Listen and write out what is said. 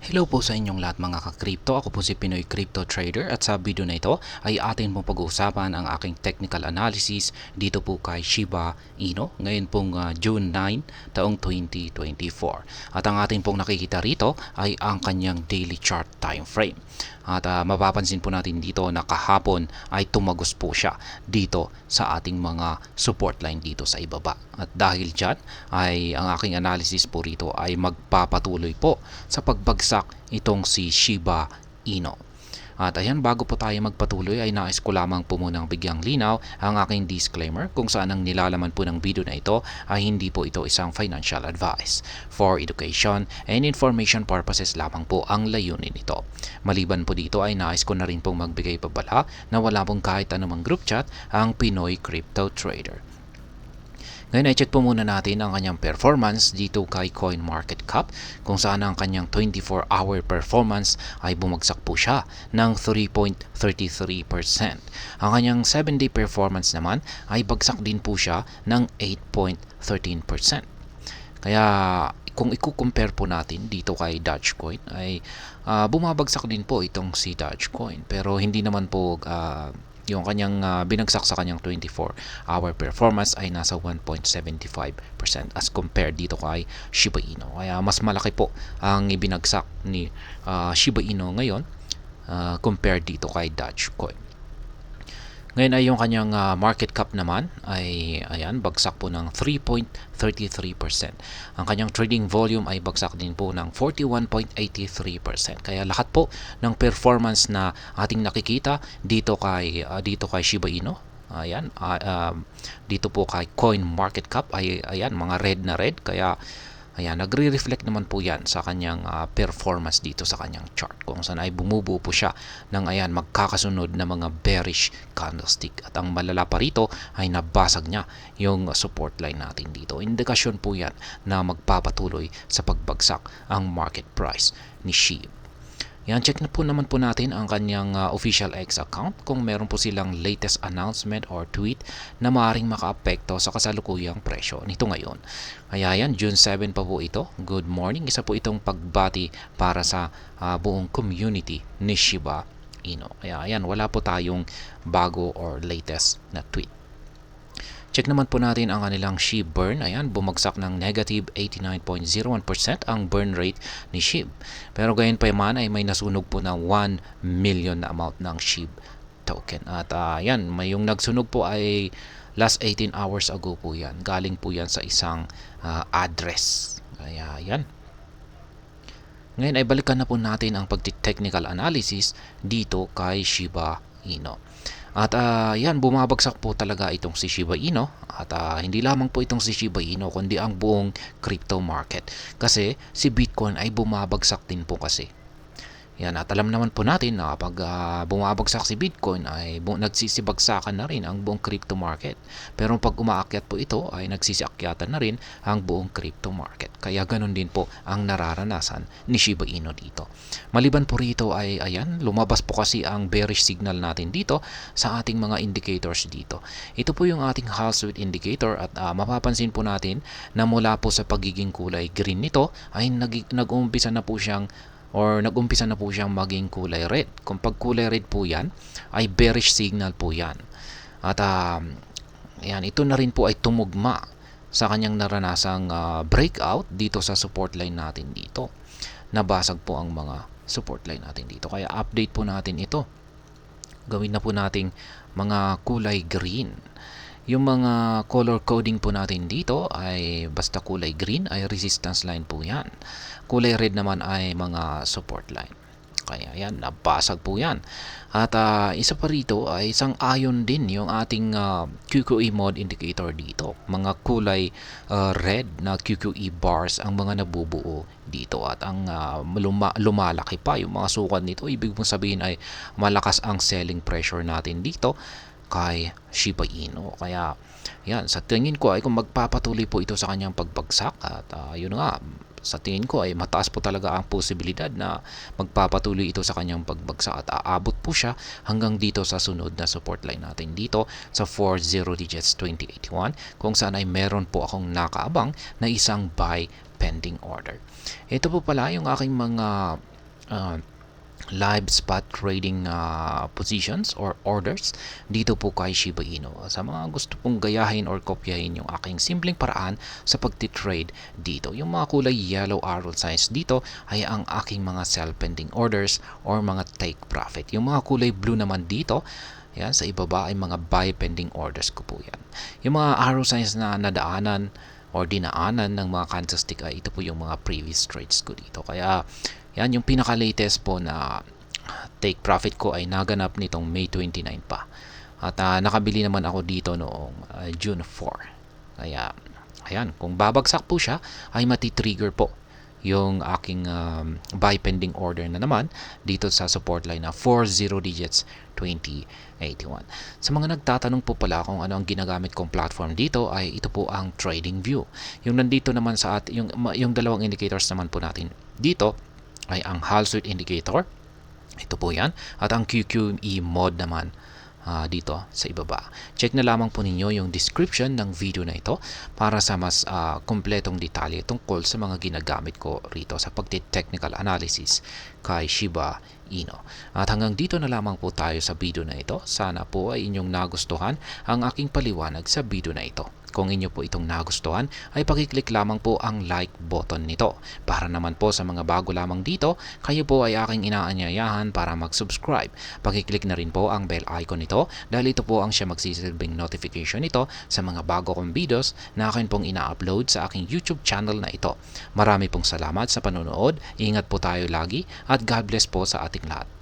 Hello po sa inyong lahat mga ka-crypto. Ako po si Pinoy Crypto Trader at sa video na ito ay atin pong pag-uusapan ang aking technical analysis dito po kay Shiba Inu ngayon pong June 9 taong 2024. At ang atin pong nakikita rito ay ang kanyang daily chart time frame. At mapapansin po natin dito na kahapon ay tumagos po siya dito sa ating mga support line dito sa ibaba. At dahil dyan ay ang aking analysis po rito ay magpapatuloy po sa pagbagsak itong si Shiba Inu. At ayan, bago po tayo magpatuloy ay nais ko lamang po munang bigyang linaw ang aking disclaimer kung saan ang nilalaman po ng video na ito ay hindi po ito isang financial advice. For education and information purposes lamang po ang layunin nito. Maliban po dito ay nais ko na rin pong magbigay pabala na wala pong kahit anumang group chat ang Pinoy Crypto Trader. Ngayon ay check po muna natin ang kanyang performance dito kay CoinMarketCap kung saan ang kanyang 24-hour performance ay bumagsak po siya ng 3.33%. Ang kanyang 7-day performance naman ay bagsak din po siya ng 8.13%. Kaya kung i-compare po natin dito kay Dogecoin ay bumabagsak din po itong si Dogecoin pero hindi naman po yung kanyang binagsak sa kanyang 24-hour performance ay nasa 1.75% as compared dito kay Shiba Inu. Kaya mas malaki po ang ibinagsak ni Shiba Inu ngayon compared dito kay Dogecoin. Ngayon ay yung kanyang market cap naman ay ayan, bagsak po ng 3.33%. Ang kanyang trading volume ay bagsak din po ng 41.83%. Kaya lahat po ng performance na ating nakikita dito kay Shiba Inu, ayan, dito po kay CoinMarketCap ay ayan, mga red na red. Kaya ayan, nagre-reflect naman po yan sa kanyang performance dito sa kanyang chart kung saan ay bumubuo po siya ng ayan, magkakasunod na mga bearish candlestick. At ang malala pa rito ay nabasag niya yung support line natin dito. Indikasyon po yan na magpapatuloy sa pagbagsak ang market price ni SHIB. Yan, check na po naman po natin ang kanyang official X account kung meron po silang latest announcement or tweet na maaaring makaapekto sa kasalukuyang presyo nito ngayon. Kaya yan, June 7 pa po ito. Good morning. Isa po itong pagbati para sa buong community ni Shiba Inu. Kaya yan, wala po tayong bago or latest na tweet. Check naman po natin ang kanilang SHIB burn. Ayan, bumagsak ng negative 89.01% ang burn rate ni SHIB. Pero gayon pa man ay may nasunog po ng 1 million na amount ng SHIB token. At ayan, may yung nagsunog po ay last 18 hours ago po yan. Galing po yan sa isang address. Kaya yan. Ngayon ay balikan na po natin ang pagti-technical analysis dito kay Shiba Inu. At yan, bumabagsak po talaga itong si Shiba Inu. At hindi lamang po itong si Shiba Inu kundi ang buong crypto market. Kasi si Bitcoin ay bumabagsak din po kasi. Yan, at alam naman po natin na pag bumabagsak si Bitcoin ay nagsisibagsakan na rin ang buong crypto market. Pero pag umaakyat po ito ay nagsisiakyatan na rin ang buong crypto market. Kaya ganun din po ang nararanasan ni Shiba Inu dito. Maliban po rito ay ayan, lumabas po kasi ang bearish signal natin dito sa ating mga indicators dito. Ito po yung ating Half-Sweet indicator at mapapansin po natin na mula po sa pagiging kulay green nito ay nag-uumpisa na po siyang maging kulay red. Kung pag kulay red po yan, ay bearish signal po yan. At yan, ito na rin po ay tumugma sa kanyang naranasang breakout dito sa support line natin dito. Nabasag po ang mga support line natin dito. Kaya update po natin ito. Gawin na po nating mga kulay green. Yung mga color coding po natin dito ay basta kulay green ay resistance line po yan. Kulay red naman ay mga support line. Kaya yan, nabasag po yan. At isa pa rito ay isang ayon din yung ating QQE mode indicator dito. Mga kulay red na QQE bars ang mga nabubuo dito. At ang lumalaki pa yung mga sukat nito. Ibig mong sabihin ay malakas ang selling pressure natin dito kay Shiba Inu. Kaya yan, sa tingin ko ay kung magpapatuloy po ito sa kanyang pagbagsak at yun nga, sa tingin ko ay mataas po talaga ang posibilidad na magpapatuloy ito sa kanyang pagbagsak at aabot po siya hanggang dito sa sunod na support line natin dito sa 40 digits 2081 kung saan ay meron po akong nakaabang na isang buy pending order. Ito po pala yung aking mga uh, live spot trading positions or orders dito po kay Shiba Inu. Sa mga gusto pong gayahin or kopyahin yung aking simpleng paraan sa pagtitrade dito, yung mga kulay yellow arrow signs dito ay ang aking mga sell pending orders or mga take profit. Yung mga kulay blue naman dito, yan, sa ibaba ay mga buy pending orders ko po yan. Yung mga arrow signs na nadaanan or dinaanan ng mga candlestick ay ito po yung mga previous trades ko dito. Kaya yan, yung pinaka-latest po na take profit ko ay naganap nitong May 29 pa. At nakabili naman ako dito noong June 4. Kaya, ayan, kung babagsak po siya, ay matitrigger po yung aking buy pending order na naman dito sa support line na 40 digits 2081. Sa mga nagtatanong po pala kung ano ang ginagamit kong platform dito ay ito po ang TradingView. Yung nandito naman sa yung dalawang indicators naman po natin dito ay ang Hall Street Indicator, ito po yan, at ang QQE mode naman dito sa ibaba. Check na lamang po ninyo yung description ng video na ito para sa mas kompletong detalye tungkol sa mga ginagamit ko rito sa pagti-technical analysis kay Shiba Inu. At hanggang dito na lamang po tayo sa video na ito. Sana po ay inyong nagustuhan ang aking paliwanag sa video na ito. Kung inyo po itong nagustuhan, ay pakiclick lamang po ang like button nito. Para naman po sa mga bago lamang dito, kayo po ay aking inaanyayahan para mag-subscribe. Pakiclick na rin po ang bell icon nito dahil ito po ang siya magsisilbing notification nito sa mga bago kong videos na akin pong ina-upload sa aking YouTube channel na ito. Marami pong salamat sa panonood, ingat po tayo lagi at God bless po sa ating lahat.